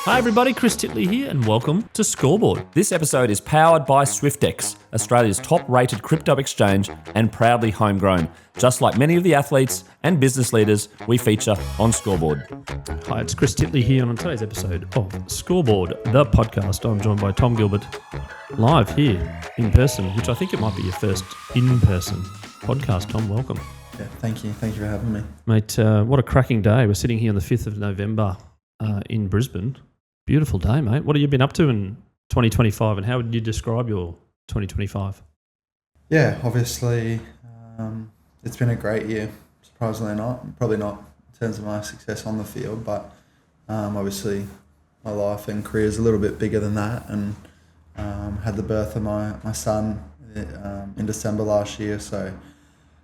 Hi everybody, Chris Titley here and welcome to Scoreboard. This episode is powered by SwiftX, Australia's top-rated crypto exchange and proudly homegrown, just like many of the athletes and business leaders we feature on Scoreboard. Hi, it's Chris Titley here and on today's episode of Scoreboard, the podcast. I'm joined by Tom Gilbert, live here in person, which I think it might be your first in-person podcast. Tom, welcome. Yeah, thank you. Thank you for having me. Mate, what a cracking day. We're sitting here on the 5th of November in Brisbane. Beautiful day, mate. What have you been up to in 2025 and how would you describe your 2025? Yeah, obviously it's been a great year, surprisingly not. Probably not in terms of my success on the field, but obviously my life and career is a little bit bigger than that, and had the birth of my son in December last year, so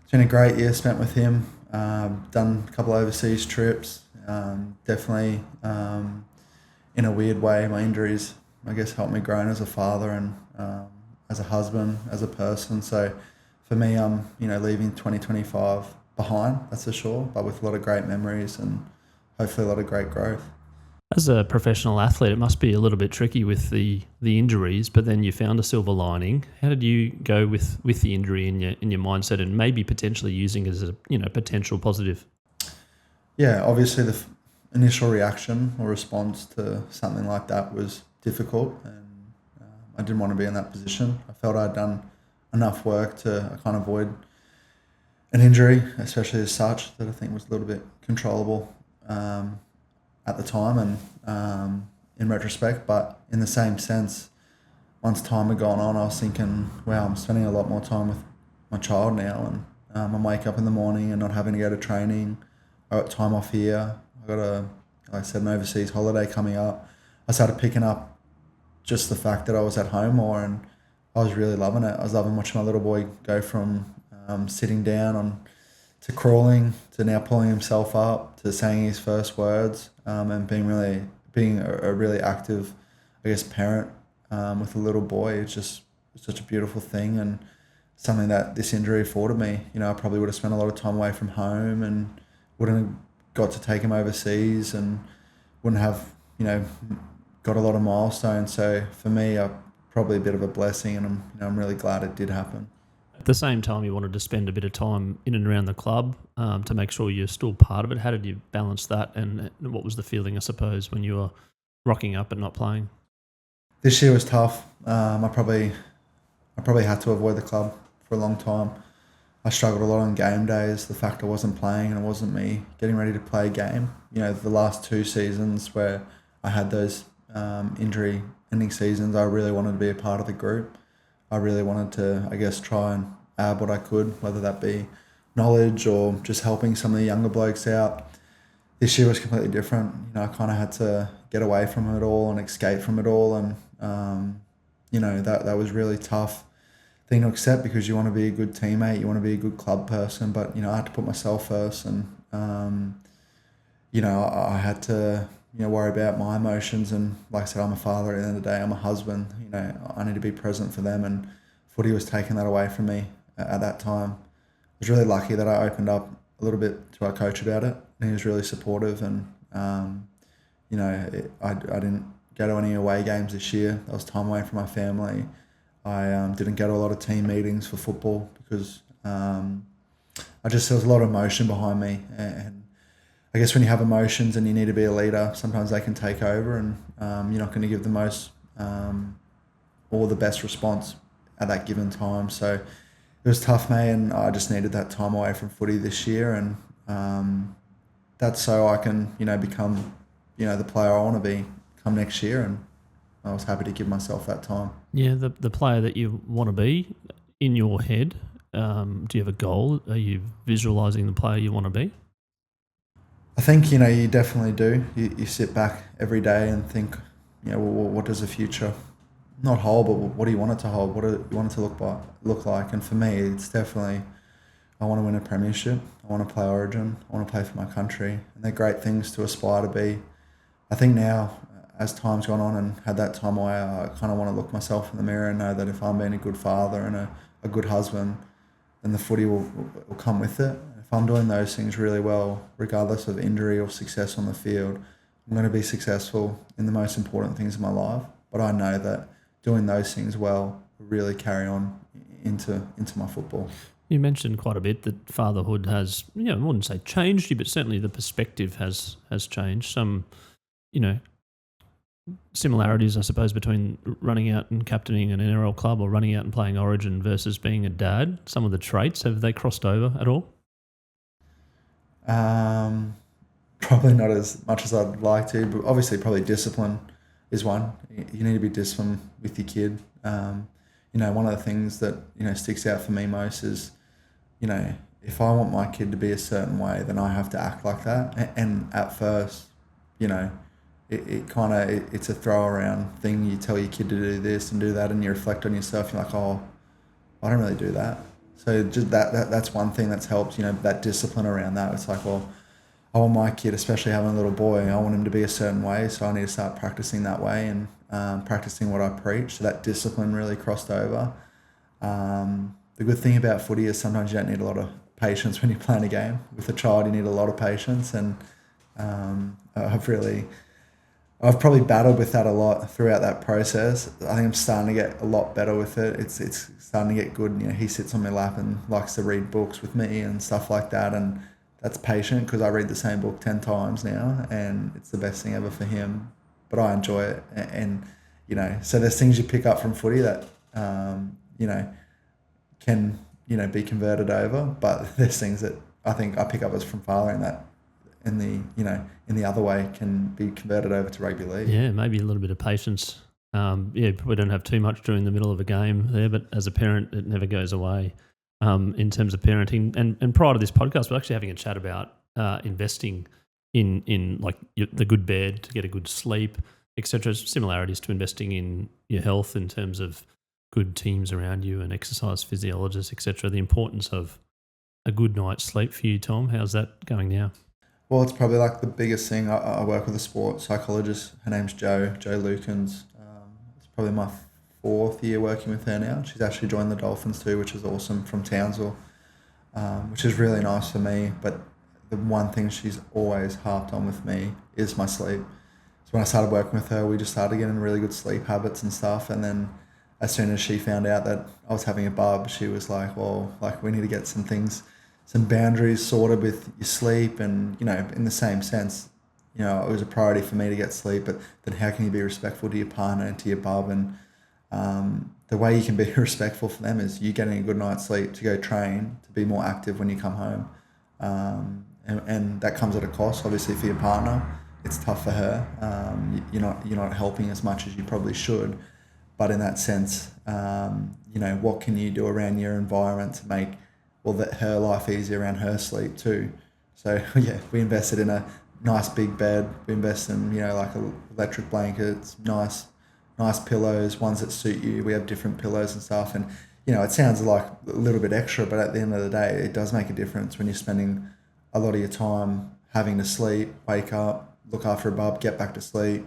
it's been a great year spent with him. Done a couple of overseas trips, definitely in a weird way, my injuries, I guess, helped me grow as a father and as a husband, as a person. So for me, I'm leaving 2025 behind, that's for sure, but with a lot of great memories and hopefully a lot of great growth. As a professional athlete, it must be a little bit tricky with the injuries, but then you found a silver lining. How did you go with the injury in your mindset and maybe potentially using it as a potential positive? Yeah, obviously the initial reaction or response to something like that was difficult, and I didn't want to be in that position. I felt I'd done enough work to kind of avoid an injury, especially as such, that I think was a little bit controllable at the time and in retrospect. But in the same sense, once time had gone on, I was thinking, wow, I'm spending a lot more time with my child now, and I wake up in the morning and not having to go to training. I got time off here. I got an overseas holiday coming up. I started picking up just the fact that I was at home more, and I was really loving it. I was loving watching my little boy go from sitting down to crawling to now pulling himself up to saying his first words, and being a really active, I guess, parent with a little boy. It's just such a beautiful thing, and something that this injury afforded me. I probably would have spent a lot of time away from home and wouldn't have got to take him overseas and wouldn't have, got a lot of milestones. So for me, probably a bit of a blessing, and I'm really glad it did happen. At the same time, you wanted to spend a bit of time in and around the club to make sure you're still part of it. How did you balance that, and what was the feeling, I suppose, when you were rocking up and not playing? This year was tough. I probably had to avoid the club for a long time. I struggled a lot on game days, the fact I wasn't playing and it wasn't me getting ready to play a game. The last 2 seasons where I had those injury-ending seasons, I really wanted to be a part of the group. I really wanted to, I guess, try and add what I could, whether that be knowledge or just helping some of the younger blokes out. This year was completely different. I kind of had to get away from it all and escape from it all, and that was really tough thing to accept, because you want to be a good teammate, you want to be a good club person, but I had to put myself first, and I had to worry about my emotions, and like I said, I'm a father at the end of the day, I'm a husband, I need to be present for them, and footy was taking that away from me at that time. I was really lucky that I opened up a little bit to our coach about it, and he was really supportive, and I didn't go to any away games this year. That was time away from my family. I didn't go to a lot of team meetings for football because there was a lot of emotion behind me, and I guess when you have emotions and you need to be a leader, sometimes they can take over, and you're not going to give the most or the best response at that given time. So it was tough, mate, and I just needed that time away from footy this year, and that's so I can become the player I want to be come next year, and I was happy to give myself that time. Yeah, the player that you want to be in your head, do you have a goal? Are you visualising the player you want to be? I think, you definitely do. You sit back every day and think, what does the future not hold, but what do you want it to hold? What do you want it to look like? And for me, it's definitely, I want to win a premiership. I want to play Origin. I want to play for my country. And they're great things to aspire to be. I think now, as time's gone on and had that time away, I kind of want to look myself in the mirror and know that if I'm being a good father and a good husband, then the footy will come with it. If I'm doing those things really well, regardless of injury or success on the field, I'm going to be successful in the most important things in my life, but I know that doing those things well will really carry on into my football. You mentioned quite a bit that fatherhood has, I wouldn't say changed you, but certainly the perspective has changed. Some, similarities, I suppose, between running out and captaining an NRL club or running out and playing Origin versus being a dad. Some of the traits, have they crossed over at all? Probably not as much as I'd like to, but obviously probably discipline is one. You need to be disciplined with your kid. One of the things that, sticks out for me most is, if I want my kid to be a certain way, then I have to act like that. And at first, it's a throw around thing. You tell your kid to do this and do that, and you reflect on yourself. You're like, oh, I don't really do that. So just that's one thing that's helped, that discipline around that. It's like, well, I want my kid, especially having a little boy, I want him to be a certain way. So I need to start practicing that way and practicing what I preach. So that discipline really crossed over. The good thing about footy is sometimes you don't need a lot of patience when you're playing a game. With a child, you need a lot of patience. And I've probably battled with that a lot throughout that process. I think I'm starting to get a lot better with it. It's starting to get good. He sits on my lap and likes to read books with me and stuff like that. And that's patient because I read the same book 10 times now, and it's the best thing ever for him. But I enjoy it. And so there's things you pick up from footy that, can, be converted over. But there's things that I think I pick up as from fathering that in the other way can be converted over to rugby league. Yeah, maybe a little bit of patience. Probably don't have too much during the middle of a game there, but as a parent, it never goes away in terms of parenting. And prior to this podcast, we're actually having a chat about investing in like the good bed to get a good sleep, etc. Similarities to investing in your health in terms of good teams around you and exercise physiologists, etc. The importance of a good night's sleep for you, Tom. How's that going now? Well, it's probably like the biggest thing. I work with a sports psychologist. Her name's Jo Lukens. It's probably my 4th year working with her now. She's actually joined the Dolphins too, which is awesome, from Townsville, which is really nice for me. But the one thing she's always harped on with me is my sleep. So when I started working with her, we just started getting really good sleep habits and stuff. And then as soon as she found out that I was having a bub, she was like, well, like we need to get some boundaries sorted with your sleep. And, in the same sense, it was a priority for me to get sleep, but then how can you be respectful to your partner and to your bub? And the way you can be respectful for them is you getting a good night's sleep to go train, to be more active when you come home. And that comes at a cost, obviously, for your partner. It's tough for her. You're not helping as much as you probably should. But in that sense, what can you do around your environment to make that her life easier around her sleep too? So yeah, we invested in a nice big bed. We invest in like electric blankets, nice pillows, ones that suit you. We have different pillows and stuff, and it sounds like a little bit extra, but at the end of the day, it does make a difference when you're spending a lot of your time having to sleep, wake up, look after a bub, get back to sleep.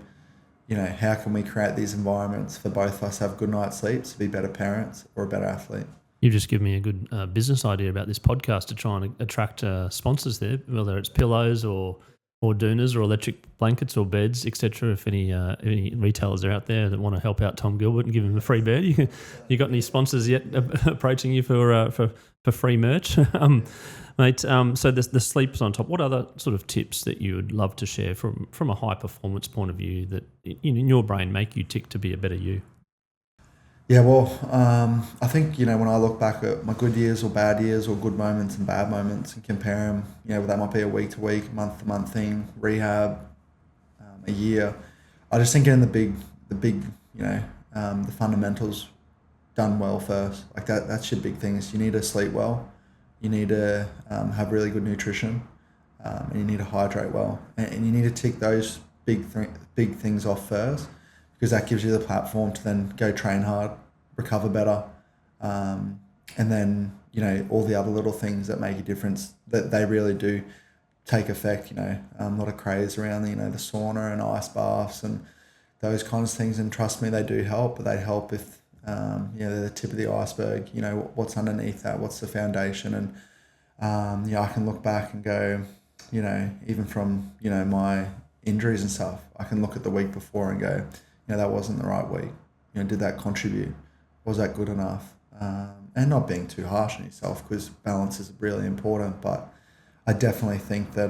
How can we create these environments for both of us to have good night's sleep, to be better parents or a better athlete? You've just given me a good business idea about this podcast to try and attract sponsors there, whether it's pillows or doonas or electric blankets or beds, etc. If any retailers are out there that want to help out Tom Gilbert and give him a free bed, you got any sponsors yet approaching you for free merch? Mate, so the sleep's on top. What other sort of tips that you would love to share from a high performance point of view that in your brain make you tick to be a better you? Yeah, well, I think, when I look back at my good years or bad years or good moments and bad moments and compare them, that might be a week-to-week, month-to-month thing, rehab, a year. I just think getting the big, the fundamentals done well first. Like that's your big things. You need to sleep well. You need to have really good nutrition, and you need to hydrate well. And you need to tick those big things off first, because that gives you the platform to then go train hard, recover better, and then, all the other little things that make a difference, that they really do take effect, a lot of craze around, the sauna and ice baths and those kinds of things. And trust me, they do help, but they help if, they're the tip of the iceberg, what's underneath that, what's the foundation. And, I can look back and go, even from, my injuries and stuff, I can look at the week before and go, that wasn't the right week. Did that contribute? Was that good enough? And not being too harsh on yourself, because balance is really important. But I definitely think that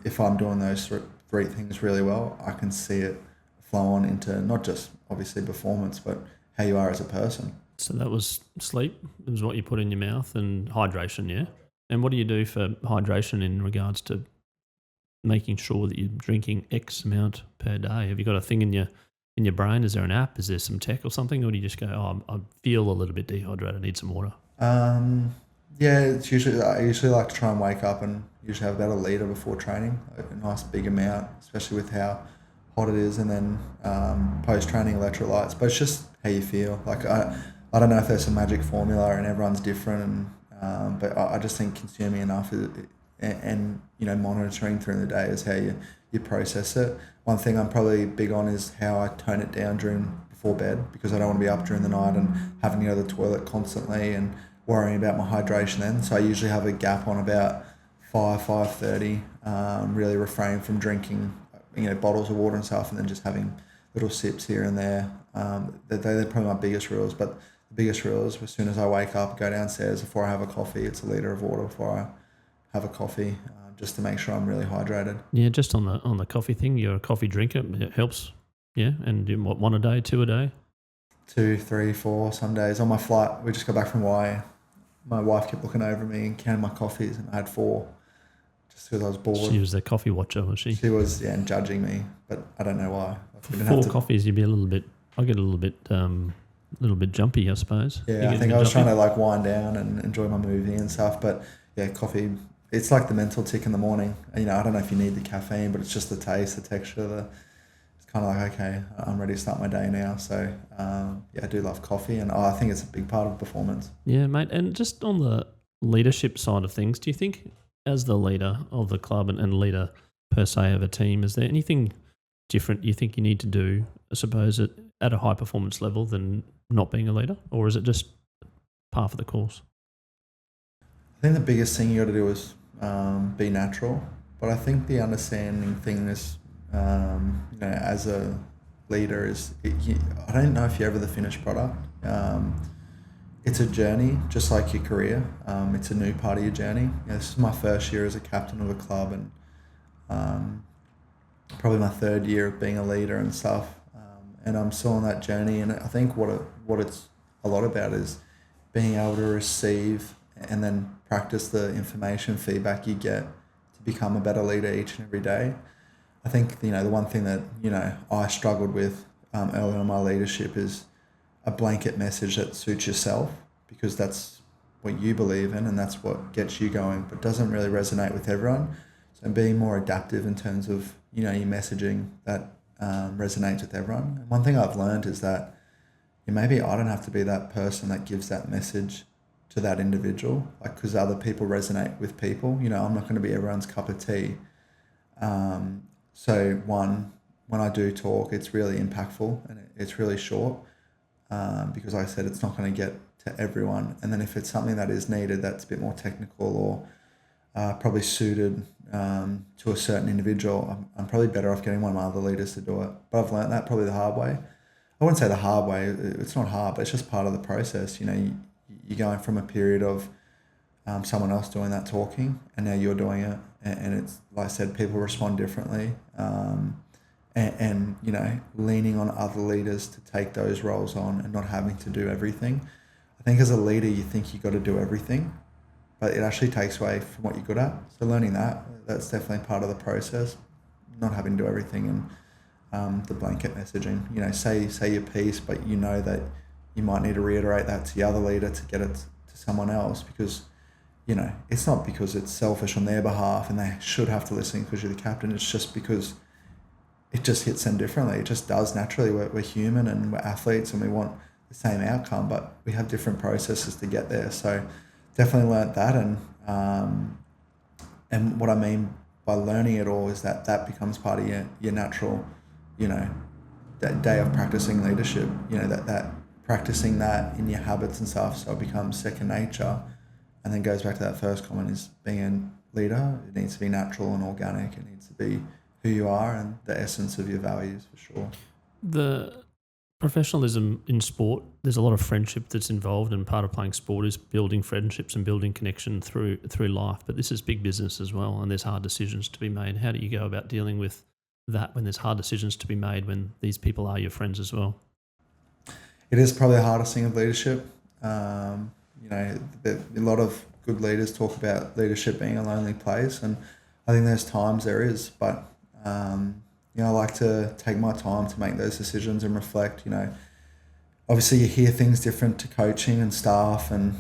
if I'm doing those three things really well, I can see it flow on into not just obviously performance, but how you are as a person. So that was sleep. It was what you put in your mouth, and hydration, yeah? And what do you do for hydration in regards to making sure that you're drinking X amount per day? Have you got a thing in your brain? Is there an app? Is there some tech or something? Or do you just go, I feel a little bit dehydrated, I need some water? Yeah, I usually like to try and wake up and usually have about a litre before training, a nice big amount, especially with how hot it is, and then post-training electrolytes. But it's just how you feel. Like I don't know if there's a magic formula and everyone's different, but I just think consuming enough and monitoring through the day is how you process it. One thing I'm probably big on is how I tone it down before bed, because I don't want to be up during the night and having to go to the toilet constantly and worrying about my hydration then. So I usually have a gap on about 5:30, really refrain from drinking bottles of water and stuff, and then just having little sips here and there. They're probably my biggest rules, but the biggest rule is as soon as I wake up, go downstairs, before I have a coffee, it's a litre of water before I have a coffee, just to make sure I'm really hydrated. Yeah, just on the coffee thing, you're a coffee drinker, it helps. Yeah, and do what, 1 a day, 2 a day? 2, 3, 4 some days. On my flight, we just got back from Hawaii. My wife kept looking over me and counting my coffees, and I had 4, just because I was bored. She was the coffee watcher, was she? She was, and judging me, but I don't know why. For 4 coffees, you'd be I get a little bit jumpy, I suppose. Yeah, I think I was trying to wind down and enjoy my movie and stuff, but yeah, coffee, it's like the mental tick in the morning. I don't know if you need the caffeine, but it's just the taste, the texture, it's kind of like, okay, I'm ready to start my day now. So I do love coffee, and I think it's a big part of performance. Yeah, mate. And just on the leadership side of things, do you think as the leader of the club and leader per se of a team, is there anything different you think you need to do, I suppose, at a high performance level than not being a leader? Or is it just par for the course? I think the biggest thing you got to do is be natural. But I think the understanding thing is, as a leader, I don't know if you're ever the finished product. It's a journey, just like your career. It's a new part of your journey. This is my first year as a captain of a club, and probably my 3rd year of being a leader and stuff. And I'm still on that journey. And I think what it's a lot about is being able to receive and then practice the information feedback you get to become a better leader each and every day. I think the one thing that I struggled with early in my leadership is a blanket message that suits yourself, because that's what you believe in and that's what gets you going, but doesn't really resonate with everyone. So being more adaptive in terms of your messaging that resonates with everyone. And one thing I've learned is that maybe I don't have to be that person that gives that message to that individual, because other people resonate with people. I'm not going to be everyone's cup of tea. So when I do talk, it's really impactful and it's really short, because like I said, it's not going to get to everyone. And then if it's something that is needed, that's a bit more technical or probably suited to a certain individual, I'm probably better off getting one of my other leaders to do it. But I've learned that probably the hard way. I wouldn't say the hard way, it's not hard, but it's just part of the process. You're going from a period of someone else doing that talking, and now you're doing it, and it's, like I said, people respond differently, and leaning on other leaders to take those roles on and not having to do everything. I think as a leader, you think you got to do everything, but it actually takes away from what you're good at. So learning that's definitely part of the process, not having to do everything. And the blanket messaging, say your piece, but that you might need to reiterate that to the other leader to get it to someone else, because it's not because it's selfish on their behalf and they should have to listen because you're the captain. It's just because it just hits them differently. It just does naturally. We're human and we're athletes and we want the same outcome, but we have different processes to get there. So definitely learnt that, and what I mean by learning it all is that becomes part of your natural, that day of practicing leadership. That practicing that in your habits and stuff, so it becomes second nature. And then goes back to that first comment, is being a leader, it needs to be natural and organic. It needs to be who who you are and the essence of your values, for sure. The professionalism in sport, there's a lot of friendship that's involved, and part of playing sport is building friendships and building connection through life. But this is big business as well, and there's hard decisions to be made. How do you go about dealing with that when there's hard decisions to be made when these people are your friends as well? It is probably the hardest thing of leadership. A lot of good leaders talk about leadership being a lonely place, and I think there's times there is, but I like to take my time to make those decisions and reflect. Obviously you hear things different to coaching and staff and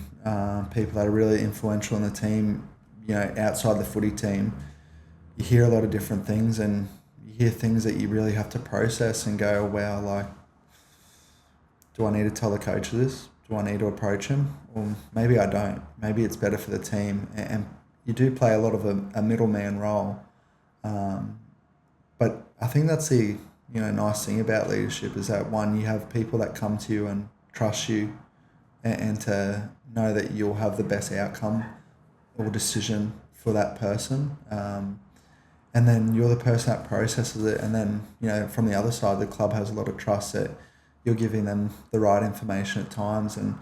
people that are really influential in the team, outside the footy team. You hear a lot of different things, and you hear things that you really have to process and go, wow, like, do I need to tell the coach this? Do I need to approach him? Or maybe I don't. Maybe it's better for the team. And you do play a lot of a middleman role. But I think that's the nice thing about leadership is that, one, you have people that come to you and trust you and to know that you'll have the best outcome or decision for that person. And then you're the person that processes it. And then, from the other side, the club has a lot of trust that you're giving them the right information at times. And,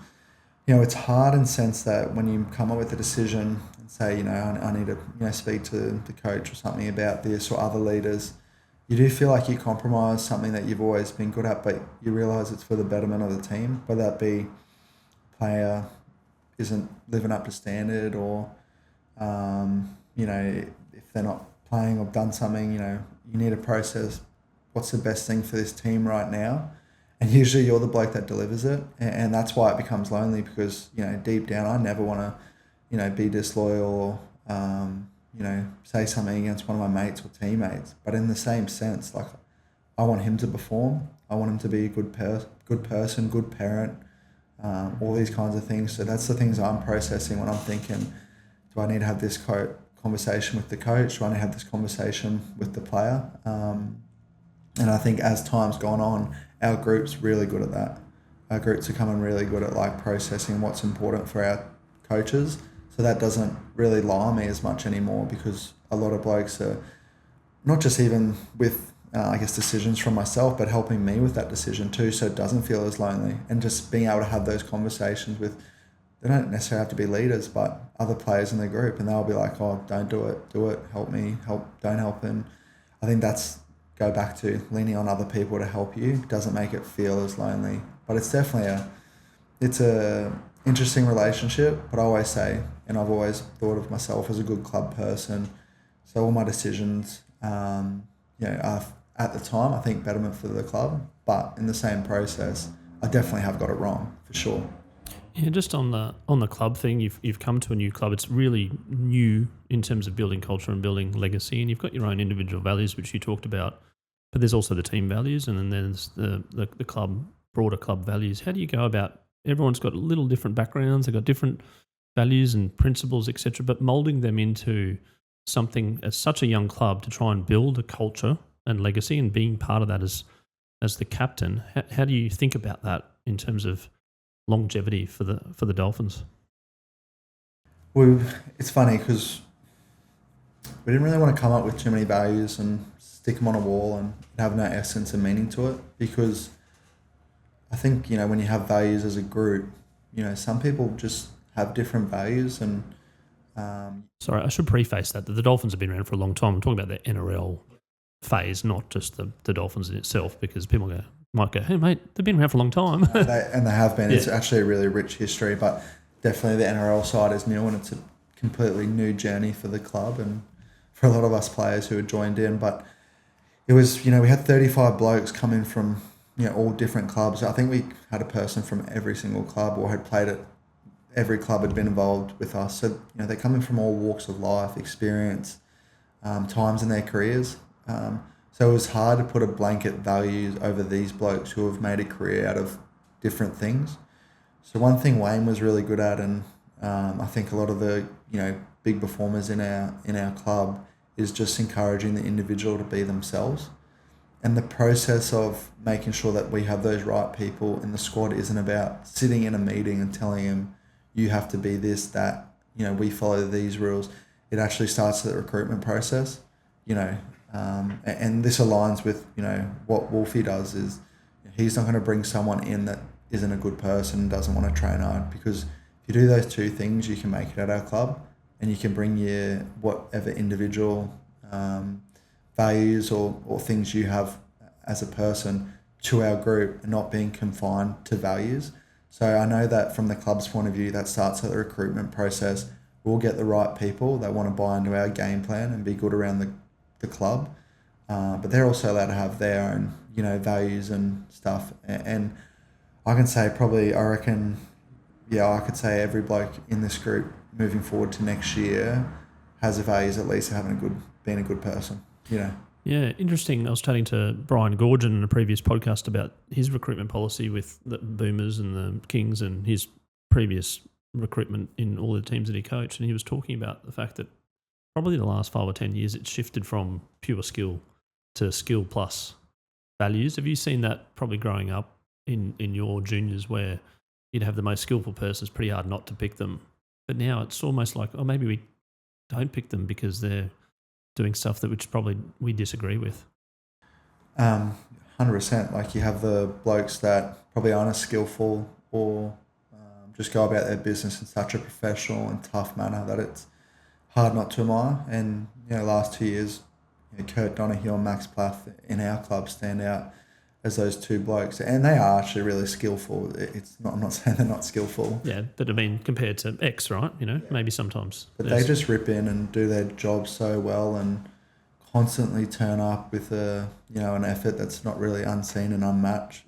it's hard in the sense that when you come up with a decision and say, I need to, speak to the coach or something about this, or other leaders, you do feel like you compromise something that you've always been good at, but you realise it's for the betterment of the team, whether that be a player isn't living up to standard, or, if they're not playing or done something, you need to process what's the best thing for this team right now. And usually you're the bloke that delivers it. And that's why it becomes lonely, because, deep down, I never want to, be disloyal or, say something against one of my mates or teammates. But in the same sense, like, I want him to perform. I want him to be a good person, good parent, all these kinds of things. So that's the things I'm processing when I'm thinking, do I need to have this conversation with the coach? Do I need to have this conversation with the player? And I think as time's gone on, our group's really good at that. Our groups are coming really good at processing what's important for our coaches. So that doesn't really lie on me as much anymore, because a lot of blokes are not just even with, decisions from myself, but helping me with that decision too, so it doesn't feel as lonely. And just being able to have those conversations with, they don't necessarily have to be leaders, but other players in the group, and they'll be like, oh, don't do it, help me, don't help him. I think that's go back to leaning on other people to help you. Doesn't make it feel as lonely, but it's definitely it's a interesting relationship. But I always say, and I've always thought of myself as a good club person, so all my decisions are at the time, I think, betterment for the club, but in the same process I definitely have got it wrong, for sure. Yeah, just on the club thing, you've come to a new club. It's really new in terms of building culture and building legacy, and you've got your own individual values, which you talked about, but there's also the team values, and then there's the club, broader club values. How do you go about, everyone's got little different backgrounds, they've got different values and principles, etc., but moulding them into something as such a young club to try and build a culture and legacy, and being part of that as the captain. How do you think about that in terms of longevity for the Dolphins? Well, it's funny because we didn't really want to come up with too many values and stick them on a wall and have no essence and meaning to it, because I think, when you have values as a group, some people just have different values. And sorry, I should preface that the Dolphins have been around for a long time. I'm talking about the NRL phase, not just the Dolphins in itself, because people might go, hey mate, they've been around for a long time. they have been. Yeah. It's actually a really rich history, but definitely the NRL side is new, and it's a completely new journey for the club and for a lot of us players who had joined in. But it was, we had 35 blokes coming from, all different clubs. I think we had a person from every single club, or had played at every club, had been involved with us. So, they're coming from all walks of life, experience, times in their careers. So it was hard to put a blanket values over these blokes who have made a career out of different things. So one thing Wayne was really good at, and I think a lot of the big performers in our club, is just encouraging the individual to be themselves. And the process of making sure that we have those right people in the squad isn't about sitting in a meeting and telling them, you have to be this, that, we follow these rules. It actually starts at the recruitment process. And this aligns with, what Wolfie does is he's not going to bring someone in that isn't a good person, doesn't want to train hard, because if you do those two things, you can make it at our club, and you can bring your whatever individual values or things you have as a person to our group, and not being confined to values. So I know that from the club's point of view, that starts at the recruitment process. We'll get the right people that want to buy into our game plan and be good around the club, but they're also allowed to have their own, values and stuff. And I can say I could say every bloke in this group moving forward to next year has the values at least of being a good person. Yeah, interesting. I was chatting to Brian Gorgon in a previous podcast about his recruitment policy with the Boomers and the Kings and his previous recruitment in all the teams that he coached, and he was talking about the fact that probably the last 5 or 10 years it's shifted from pure skill to skill plus values. Have you seen that probably growing up in your juniors, where you'd have the most skillful person, it's pretty hard not to pick them, but now it's almost like, maybe we don't pick them because they're doing stuff that which probably we disagree with? 100%. Like, you have the blokes that probably aren't as skillful, or just go about their business in such a professional and tough manner that it's hard not to admire. And last 2 years, Kurt Donahue and Max Plath in our club stand out as those two blokes, and they are actually really skillful. I'm not saying they're not skillful. Yeah, but I mean, compared to X, right? Maybe sometimes. But they just rip in and do their job so well, and constantly turn up with an effort that's not really unseen and unmatched.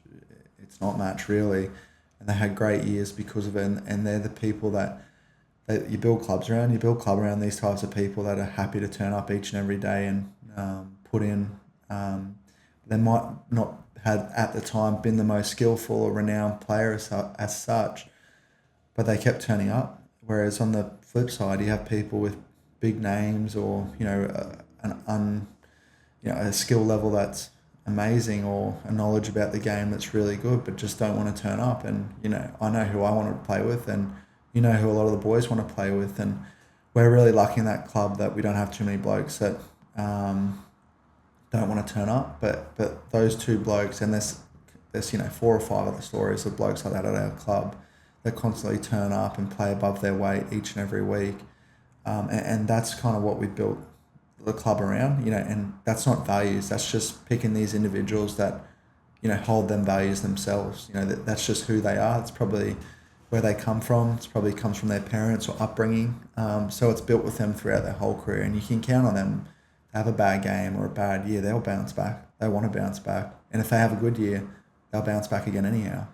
It's not matched really, and they had great years because of it. And they're the people that you build clubs around. You build club around these types of people that are happy to turn up each and every day and put in. They might not had at the time been the most skillful or renowned player as such, but they kept turning up. Whereas on the flip side, you have people with big names, or a skill level that's amazing, or a knowledge about the game that's really good, but just don't want to turn up. And I know who I want to play with, and who a lot of the boys want to play with, and we're really lucky in that club that we don't have too many blokes that don't want to turn up, but those two blokes, and there's 4 or 5 other stories of blokes like that at our club that constantly turn up and play above their weight each and every week, and that's kind of what we built the club around, and that's not values, that's just picking these individuals that hold them values themselves. That's just who they are. It's probably where they come from. It's probably comes from their parents or upbringing, so it's built with them throughout their whole career, and you can count on them. Have a bad game or a bad year, they'll bounce back. They want to bounce back, and if they have a good year, they'll bounce back again anyhow.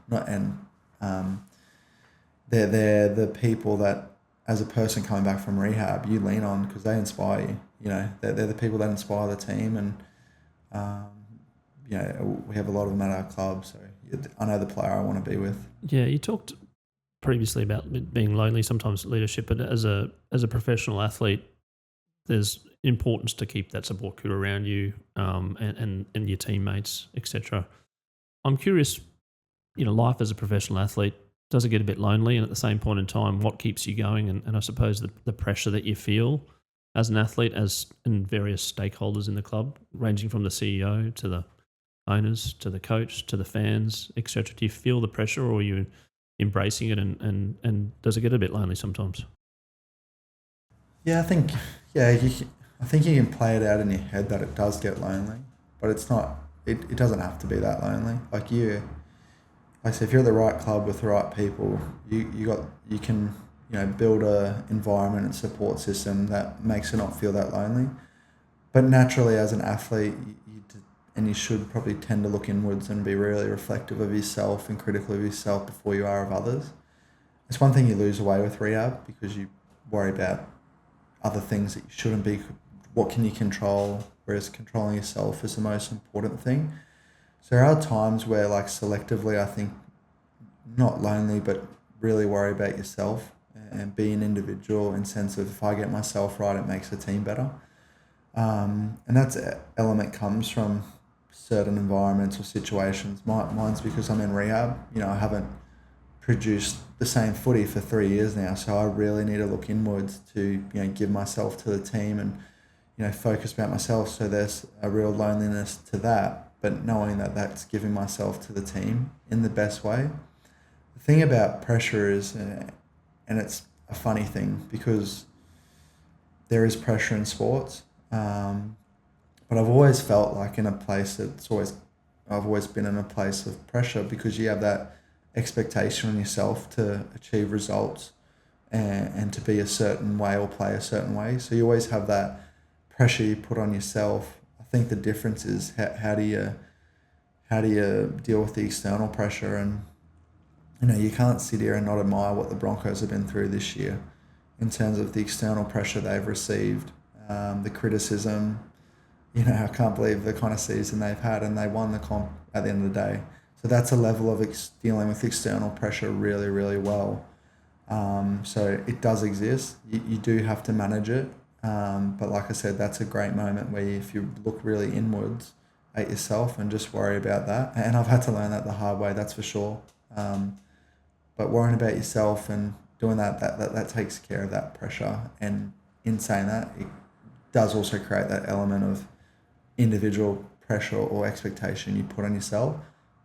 They're the people that, as a person coming back from rehab, you lean on because they inspire you. They're the people that inspire the team, and we have a lot of them at our club. So I know the player I want to be with. Yeah, you talked previously about being lonely, sometimes leadership, but as a professional athlete, there's importance to keep that support crew around you, and your teammates, etc. I'm curious, life as a professional athlete, does it get a bit lonely? And at the same point in time, what keeps you going? And I suppose the pressure that you feel as an athlete, and various stakeholders in the club, ranging from the CEO to the owners, to the coach, to the fans, etc. Do you feel the pressure, or are you embracing it, and does it get a bit lonely sometimes? Yeah, I think you can play it out in your head that it does get lonely, but it's not. It doesn't have to be that lonely. Like I say, if you're at the right club with the right people, you can build a environment and support system that makes it not feel that lonely. But naturally, as an athlete, you should probably tend to look inwards and be really reflective of yourself and critical of yourself before you are of others. It's one thing you lose away with rehab because you worry about other things that you shouldn't be. What can you control? Whereas controlling yourself is the most important thing. So there are times where, like, selectively, I think, not lonely, but really worry about yourself and be an individual in sense of, if I get myself right, it makes the team better. And that element comes from certain environments or situations. Mine's because I'm in rehab. I haven't produced the same footy for 3 years now, so I really need to look inwards to give myself to the team and focus about myself. So there's a real loneliness to that, but knowing that that's giving myself to the team in the best way. The thing about pressure is, and it's a funny thing because there is pressure in sports, but I've always felt like I've always been in a place of pressure because you have that expectation on yourself to achieve results and to be a certain way or play a certain way. So you always have that pressure you put on yourself. I think the difference is how do you deal with the external pressure, and you can't sit here and not admire what the Broncos have been through this year in terms of the external pressure they've received, the criticism. I can't believe the kind of season they've had, and they won the comp at the end of the day. So that's a level of dealing with external pressure really, really well. So it does exist. You do have to manage it. But like I said, that's a great moment where if you look really inwards at yourself and just worry about that. And I've had to learn that the hard way, that's for sure. But worrying about yourself and doing that takes care of that pressure. And in saying that, it does also create that element of individual pressure or expectation you put on yourself,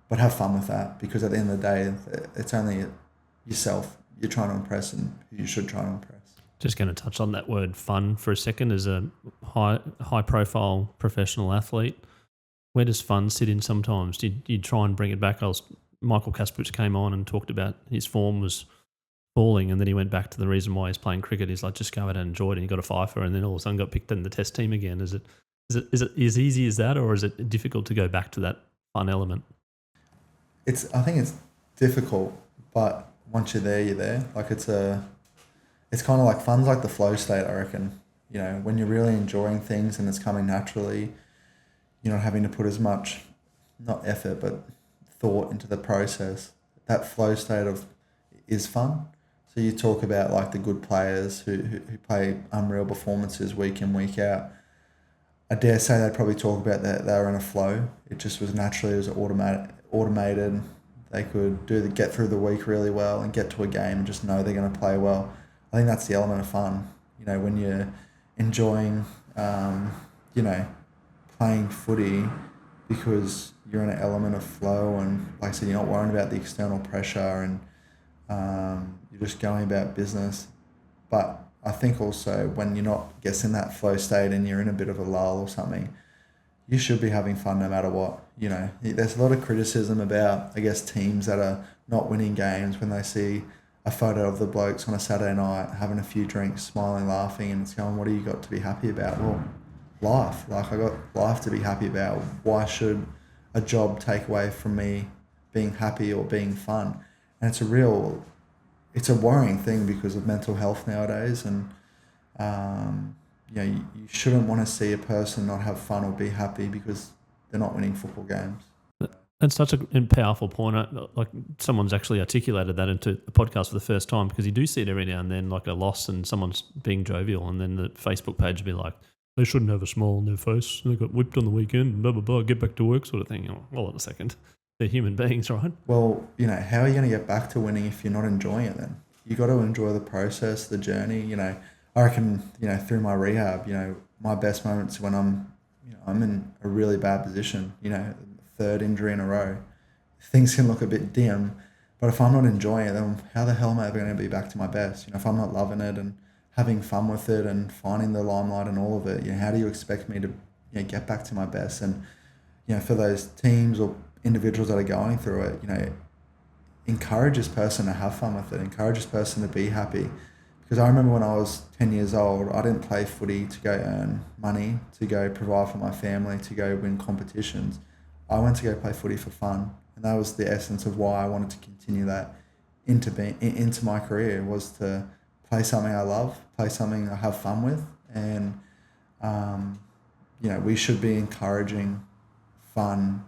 but have fun with that, because at the end of the day, it's only yourself you're trying to impress and who you should try to impress. Just going to touch on that word fun for a second. As a high profile professional athlete, where does fun sit in sometimes? Do you try and bring it back? Michael Kasprich came on and talked about his form was falling, and then he went back to the reason why he's playing cricket. He's like, just go out and enjoy it, and he got a fifer, and then all of a sudden got picked in the test team again. Is it as easy as that, or is it difficult to go back to that fun element? I think it's difficult, but once you're there, you're there. Like it's kind of like fun's like the flow state, I reckon. When you're really enjoying things and it's coming naturally, you're not having to put as much, not effort, but thought into the process. That flow state is fun. So you talk about like the good players who play unreal performances week in, week out. I dare say they'd probably talk about that they were in a flow. It just was naturally, it was automated. They could get through the week really well and get to a game and just know they're going to play well. I think that's the element of fun. When you're enjoying, playing footy because you're in an element of flow, and like I said, you're not worrying about the external pressure, and you're just going about business. But I think also when you're not guessing that flow state and you're in a bit of a lull or something, you should be having fun no matter what. There's a lot of criticism about, I guess, teams that are not winning games when they see a photo of the blokes on a Saturday night having a few drinks, smiling, laughing, and it's going, what do you got to be happy about? Well, life. Like, I got life to be happy about. Why should a job take away from me being happy or being fun? And it's a worrying thing because of mental health nowadays, and you shouldn't want to see a person not have fun or be happy because they're not winning football games. That's such a powerful point. Like, someone's actually articulated that into the podcast for the first time, because you do see it every now and then, like a loss and someone's being jovial, and then the Facebook page will be like, they shouldn't have a smile on their face, they got whipped on the weekend, blah, blah, blah, get back to work sort of thing. Hold on a second. They're human beings, right? Well, how are you going to get back to winning if you're not enjoying it then? You got to enjoy the process, the journey. I reckon, through my rehab, my best moments when I'm in a really bad position, third injury in a row. Things can look a bit dim, but if I'm not enjoying it, then how the hell am I ever going to be back to my best? If I'm not loving it and having fun with it and finding the limelight and all of it, how do you expect me to get back to my best? And for those teams or individuals that are going through it, encourage this person to have fun with it, encourage this person to be happy. Because I remember when I was 10 years old, I didn't play footy to go earn money, to go provide for my family, to go win competitions. I went to go play footy for fun, and that was the essence of why I wanted to continue that into my career, was to play something I love, play something I have fun with, and we should be encouraging fun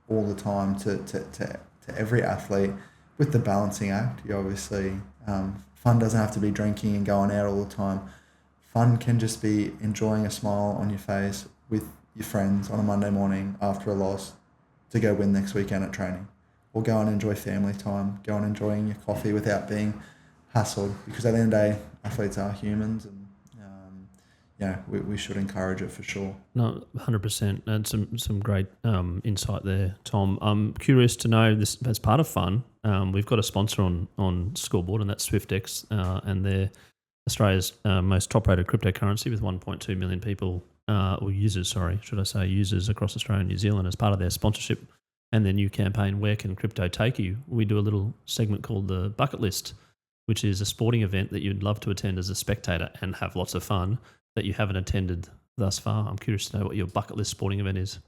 all the time to every athlete, with the balancing act. You obviously, fun doesn't have to be drinking and going out all the time. Fun can just be enjoying a smile on your face with your friends on a Monday morning after a loss to go win next weekend at training, or go and enjoy family time, go and enjoying your coffee without being hassled, because at the end of the day, athletes are humans, and we should encourage it for sure. No, 100%. And some great insight there, Tom. I'm curious to know, this as part of fun, we've got a sponsor on Scoreboard, and that's SwiftX, and they're Australia's most top-rated cryptocurrency with 1.2 million people, or users across Australia and New Zealand. As part of their sponsorship and their new campaign, Where Can Crypto Take You?, we do a little segment called the Bucket List, which is a sporting event that you'd love to attend as a spectator and have lots of fun that you haven't attended thus far. I'm curious to know what your bucket list sporting event is.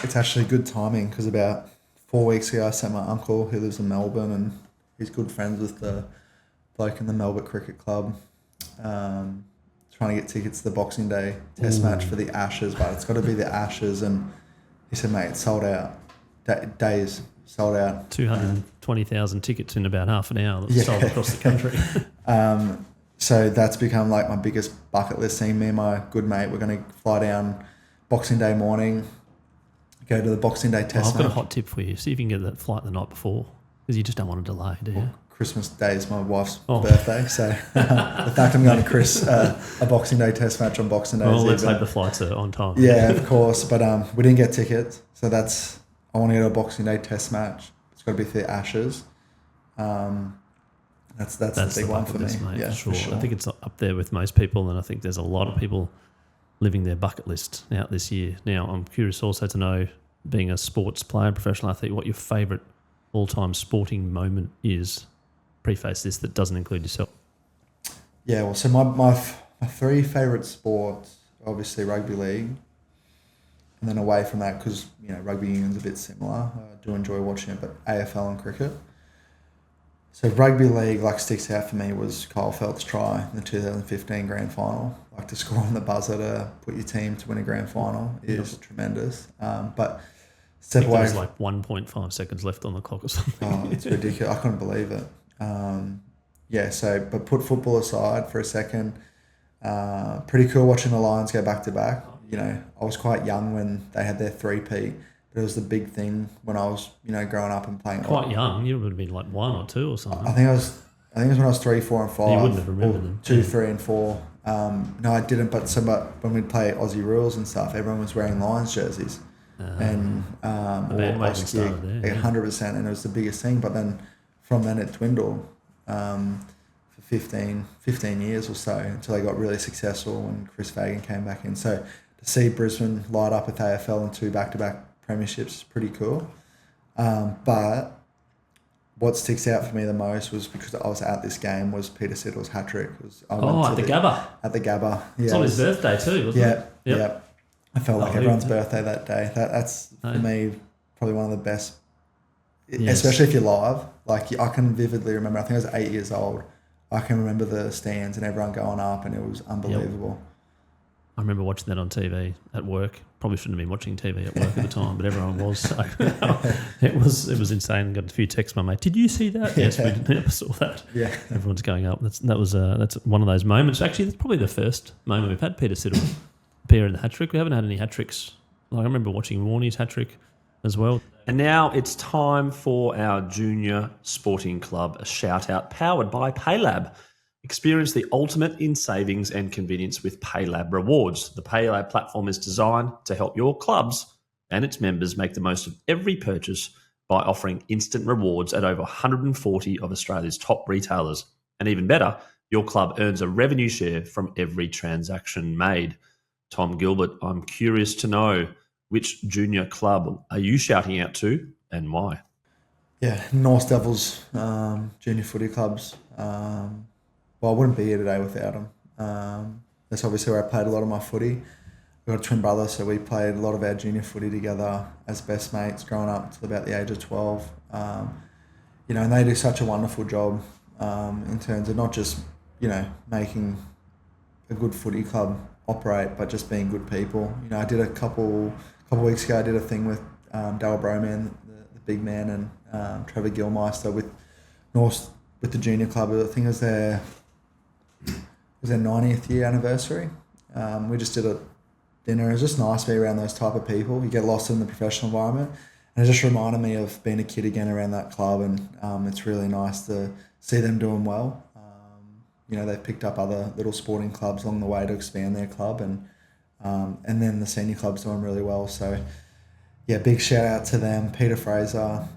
It's actually good timing because about 4 weeks ago I sent my uncle, who lives in Melbourne, and he's good friends with the bloke in the Melbourne Cricket Club, trying to get tickets to the Boxing Day test match for the Ashes, but it's got to be the Ashes. And he said, mate, it's sold out. Days sold out. 220,000 tickets in about half an hour that sold across the country. So that's become like my biggest bucket list thing. Me and my good mate, we're going to fly down Boxing Day morning, go to the Boxing Day test I've got match. a hot tip for you. See if you can get that flight the night before, because you just don't want to delay, do you? Christmas Day is my wife's birthday, so the fact I'm going to Chris a Boxing Day test match on Boxing Day. Well, let's hope the flights are on time. Yeah, of course, but we didn't get tickets, so I want to go to a Boxing Day test match. It's got to be for the Ashes. That's the big one for me. Mate, yeah, for sure. sure. I think it's up there with most people, and I think there's a lot of people living their bucket list out this year. Now, I'm curious also to know, being a sports player, professional athlete, what your favourite all-time sporting moment is. Preface this, that doesn't include yourself. Yeah, well, so my three favourite sports, obviously rugby league, and then away from that, because rugby union's a bit similar. I do enjoy watching it, but AFL and cricket. So rugby league, sticks out for me was Kyle Felt's try in the 2015 grand final. To score on the buzzer to put your team to win a grand final is tremendous. But step away. There's 1.5 seconds left on the clock or something. Oh, it's ridiculous. I couldn't believe it. But put football aside for a second. Pretty cool watching the Lions go back to back. I was quite young when they had their three-peat. But it was the big thing when I was, growing up and playing. Quite young. You would have been 1 or 2 or something. I think it was when I was 3, 4, and 5. You wouldn't have remembered them. 2, 3, and 4. No, I didn't. But when we'd play Aussie rules and stuff, everyone was wearing Lions jerseys. And bandwagon started there. 100%, and it was the biggest thing. But then from then it dwindled for 15 years or so until they got really successful when Chris Fagan came back in. So to see Brisbane light up with AFL and 2 back-to-back premierships is pretty cool. But what sticks out for me the most was, because I was at this game, was Peter Siddle's hat-trick. At the Gabba. At the Gabba, yeah. It's on his birthday too, wasn't it? Yeah. I felt like everyone's birthday that day. That's, for me, probably one of the best, especially if you're live. I can vividly remember, I think I was 8 years old. I can remember the stands and everyone going up, and it was unbelievable. I remember watching that on TV at work. Probably shouldn't have been watching TV at work at the time, but everyone was. So it was insane. Got a few texts from my mate. Did you see that? Yes, we never saw that. Yeah, everyone's going up. That's one of those moments. Actually, that's probably the first moment we've had Peter Siddle appear in the hat trick. We haven't had any hat tricks. I remember watching Warney's hat trick as well. And now it's time for our Junior Sporting Club, a shout out powered by PayLab. Experience the ultimate in savings and convenience with PayLab Rewards. The PayLab platform is designed to help your clubs and its members make the most of every purchase by offering instant rewards at over 140 of Australia's top retailers. And even better, your club earns a revenue share from every transaction made. Tom Gilbert, I'm curious to know, which junior club are you shouting out to and why? Yeah, North Devils junior footy clubs. Well, I wouldn't be here today without them. That's obviously where I played a lot of my footy. I've got a twin brother, so we played a lot of our junior footy together as best mates growing up until about the age of 12. And they do such a wonderful job in terms of not just, making a good footy club operate, but just being good people. I did a couple weeks ago, I did a thing with Dale Broman, the big man, and Trevor Gilmeister with the junior club. I think it was their 90th year anniversary. We just did a dinner. It was just nice to be around those type of people. You get lost in the professional environment, and it just reminded me of being a kid again around that club, and it's really nice to see them doing well. they've picked up other little sporting clubs along the way to expand their club, and then the senior club's doing really well. So yeah, big shout out to them. Peter Fraser,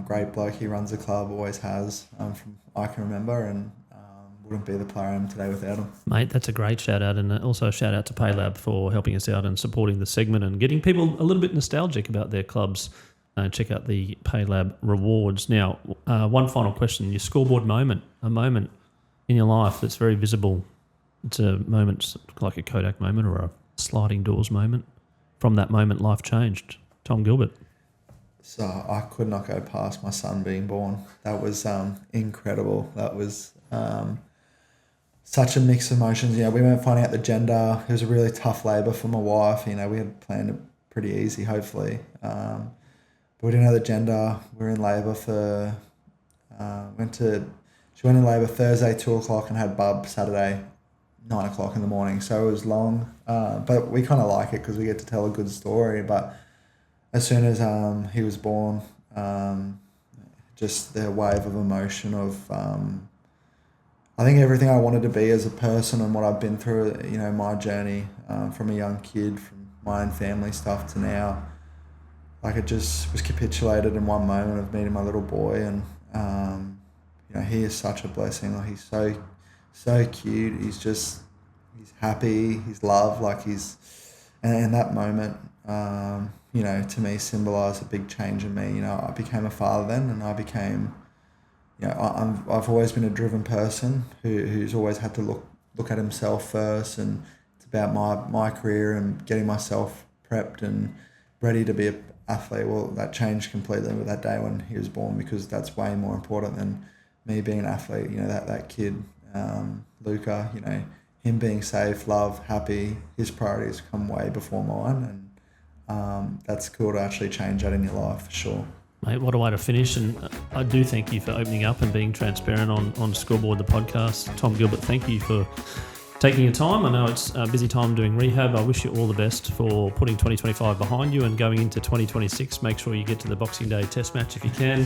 great bloke. He runs the club, always has, from I can remember, and wouldn't be the player I am today without him. Mate, that's a great shout out, and also a shout out to PayLab for helping us out and supporting the segment and getting people a little bit nostalgic about their clubs. Check out the PayLab rewards. Now, one final question: your scoreboard moment, a moment in your life that's very visible. It's a moment like a Kodak moment or a sliding doors moment. From that moment, life changed. Tom Gilbert. So I could not go past my son being born. That was incredible. That was such a mix of emotions. We weren't finding out the gender. It was a really tough labour for my wife. We had planned it pretty easy, hopefully. But we didn't know the gender. We were in labour for... She went in labour Thursday, 2:00, and had bub Saturday, 9:00 in the morning. So it was long. But we kind of like it because we get to tell a good story. But as soon as he was born, just the wave of emotion of... I think everything I wanted to be as a person and what I've been through, my journey from a young kid, from my own family stuff to now, like it just was capitulated in one moment of meeting my little boy. And, he is such a blessing. Like he's so cute. He's happy. He's loved. And that moment, to me symbolised a big change in me. I became a father then, and I became... I've always been a driven person who's always had to look at himself first, and it's about my career and getting myself prepped and ready to be an athlete. Well, that changed completely with that day when he was born, because that's way more important than me being an athlete. That kid, Luca, him being safe, loved, happy, his priorities come way before mine, and that's cool to actually change that in your life for sure. Mate, what a way to finish, and I do thank you for opening up and being transparent on Scoreboard, the podcast. Tom Gilbert, thank you for taking your time. I know it's a busy time doing rehab. I wish you all the best for putting 2025 behind you and going into 2026. Make sure you get to the Boxing Day test match if you can.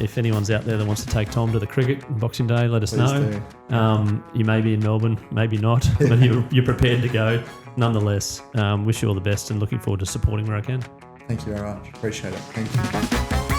If anyone's out there that wants to take Tom to the cricket on Boxing Day, let us Please know. You may be in Melbourne, maybe not, but you're prepared to go. Nonetheless, wish you all the best and looking forward to supporting where I can. Thank you very much. Appreciate it. Thank you.